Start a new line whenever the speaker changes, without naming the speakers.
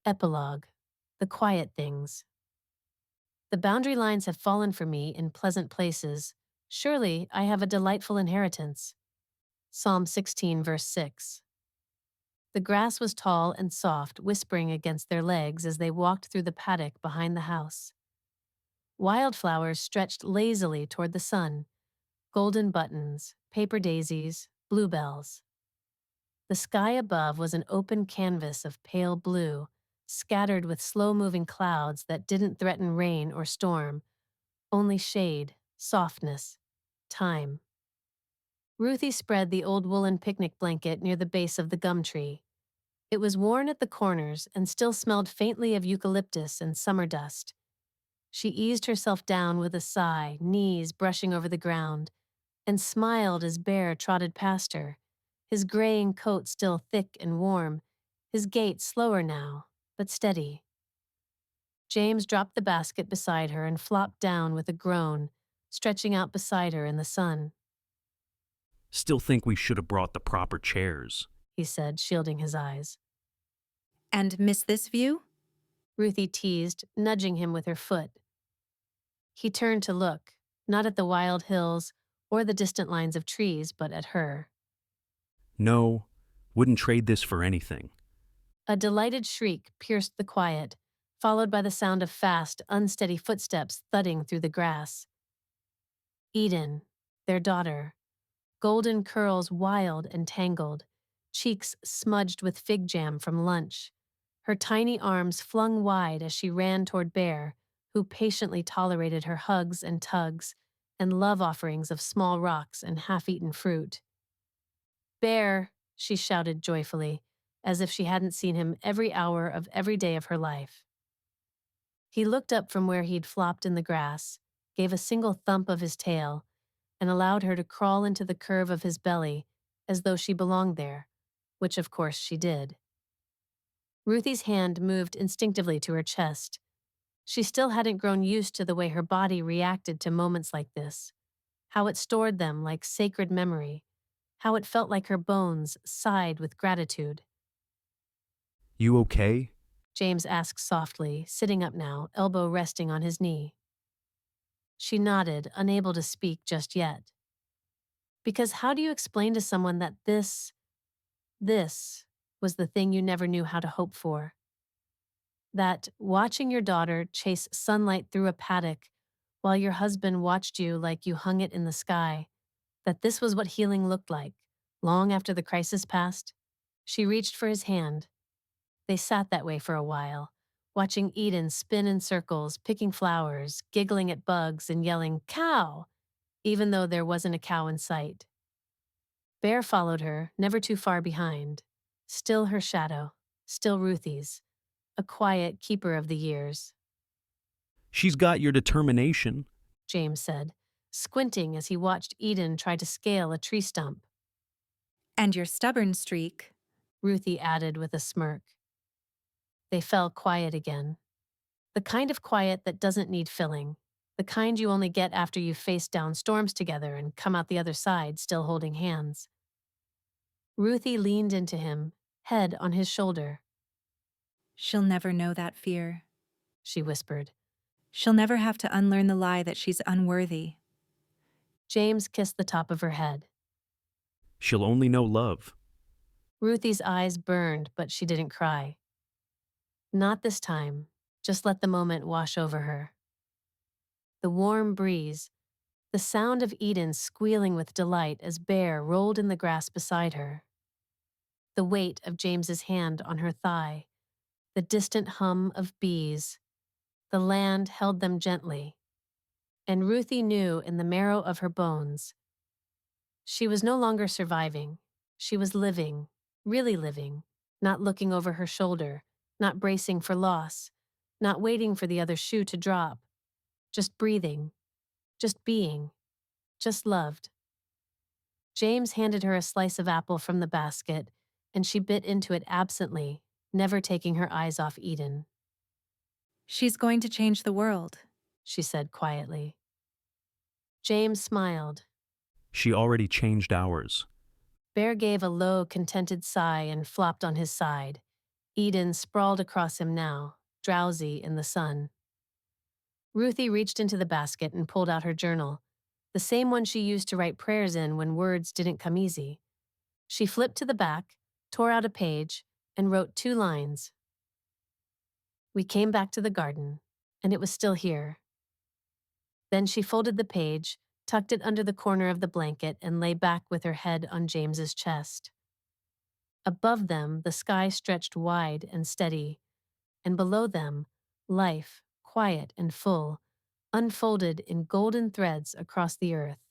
Epilogue. The quiet things. The boundary lines have fallen for me in pleasant places. Surely I have a delightful inheritance. Psalm 16, verse 6. The grass was tall and soft, whispering against their legs as they walked through the paddock behind the house. Wildflowers stretched lazily toward the sun, golden buttons, paper daisies, bluebells. The sky above was an open canvas of pale blue, scattered with slow-moving clouds that didn't threaten rain or storm, only shade, softness, time. Ruthie spread the old woolen picnic blanket near the base of the gum tree. It was worn at the corners and still smelled faintly of eucalyptus and summer dust. She eased herself down with a sigh, knees brushing over the ground, and smiled as Bear trotted past her, his graying coat still thick and warm, his gait slower now, but steady. James dropped the basket beside her and flopped down with a groan, stretching out beside her in the sun.
Still think we should have brought the proper chairs,
He said, shielding his eyes.
And miss this view?
Ruthie teased, nudging him with her foot. He turned to look, not at the wild hills or the distant lines of trees, but at her.
No, wouldn't trade this for anything.
A delighted shriek pierced the quiet, followed by the sound of fast, unsteady footsteps thudding through the grass. Eden, their daughter, golden curls wild and tangled, cheeks smudged with fig jam from lunch, her tiny arms flung wide as she ran toward Bear, who patiently tolerated her hugs and tugs and love offerings of small rocks and half-eaten fruit. "Bear," she shouted joyfully, as if she hadn't seen him every hour of every day of her life. He looked up from where he'd flopped in the grass, gave a single thump of his tail, and allowed her to crawl into the curve of his belly as though she belonged there, which of course she did. Ruthie's hand moved instinctively to her chest. She still hadn't grown used to the way her body reacted to moments like this, how it stored them like sacred memory, how it felt like her bones sighed with gratitude.
You okay?
James asked softly, sitting up now, elbow resting on his knee. She nodded, unable to speak just yet. Because how do you explain to someone that this was the thing you never knew how to hope for? That watching your daughter chase sunlight through a paddock while your husband watched you like you hung it in the sky, that this was what healing looked like, long after the crisis passed? She reached for his hand. They sat that way for a while, watching Eden spin in circles, picking flowers, giggling at bugs, and yelling, "Cow!" even though there wasn't a cow in sight. Bear followed her, never too far behind. Still her shadow, still Ruthie's, a quiet keeper of the years.
She's got your determination.
James said, squinting as he watched Eden try to scale a tree stump.
And your stubborn streak.
Ruthie added with a smirk. They fell quiet again. The kind of quiet that doesn't need filling. The kind you only get after you've faced down storms together and come out the other side still holding hands. Ruthie leaned into him, head on his shoulder.
She'll never know that fear.
She whispered.
She'll never have to unlearn the lie that she's unworthy.
James kissed the top of her head.
She'll only know love.
Ruthie's eyes burned, but she didn't cry. Not this time. Just let the moment wash over her. The warm breeze, the sound of Eden squealing with delight as Bear rolled in the grass beside her. The weight of James's hand on her thigh, the distant hum of bees. The land held them gently. And Ruthie knew in the marrow of her bones. She was no longer surviving. She was living, really living, not looking over her shoulder, not bracing for loss, not waiting for the other shoe to drop. Just breathing, just being, just loved. James handed her a slice of apple from the basket, and she bit into it absently, never taking her eyes off Eden.
She's going to change the world,
She said quietly. James smiled.
She already changed ours.
Bear gave a low, contented sigh and flopped on his side. Eden sprawled across him now, drowsy in the sun. Ruthie reached into the basket and pulled out her journal, the same one she used to write prayers in when words didn't come easy. She flipped to the back, tore out a page, and wrote 2 lines. We came back to the garden, and it was still here. Then she folded the page, tucked it under the corner of the blanket, and lay back with her head on James's chest. Above them, the sky stretched wide and steady, and below them, life, quiet and full, unfolded in golden threads across the earth.